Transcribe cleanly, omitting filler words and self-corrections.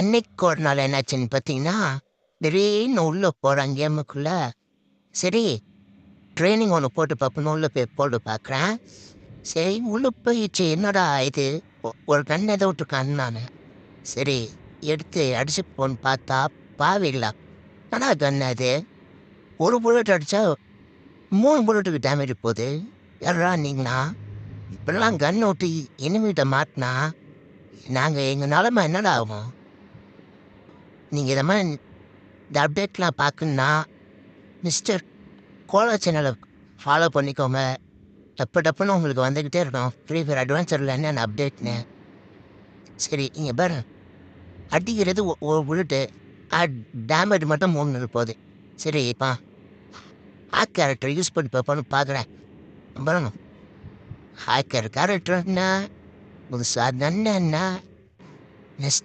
அன்னைக்கு ஒரு நாள் என்னாச்சுன்னு பார்த்தீங்கன்னா, திடீர்னு உள்ள போறேன் கேமுக்குள்ள. சரி, ட்ரெய்னிங் ஒண்ணு போட்டு பார்ப்போம்னு உள்ள போய் போட்டு பார்க்குறேன். சரி, உள்ள போயிடுச்சு. என்னடா இது? ஒரு கன் ஏதோ விட்டுருக்கான் நானு. சரி, எடுத்து அடிச்சு போன்னு பார்த்தா, பாவிங்களா! என்னடா கன் அது? ஒரு புல்லட் அடிச்சா 3 புல்லட்டுக்கு டேமேஜ் போது. யார்றா நீங்களா? இப்படிலாம் கன் விட்டு எனிமீட்ட மாட்டுனா, நாங்க எங்க நெலம என்னடா ஆகும்? நீங்க இத மாரி இந்த அப்டேட்லாம் பார்க்கணுன்னா, மிஸ்டர் கோலா சேனல ஃபாலோ பண்ணிக்கோங்க. டப்பு டப்புன்னு உங்களுக்கு வந்துகிட்டே இருக்கும். ஃப்ரீ ஃபயர் அட்வான்ச்சர்ல என்னென்ன அப்டேட்ன்னு. சரி, இங்க பாருங்க. அடிக்கிறது ஒரு புல்லட்டு. அ டேமேஜ் மட்டும் 3 போது. சரி, இப்ப ஹேக் கேரக்டர் யூஸ் பண்ணி பார்ப்போம்னு பார்க்குறேன். பாருங்க, ஹேக்கர் கேரக்டர் என்ன? புதுசா கன் என்ன? நெக்ஸ்ட்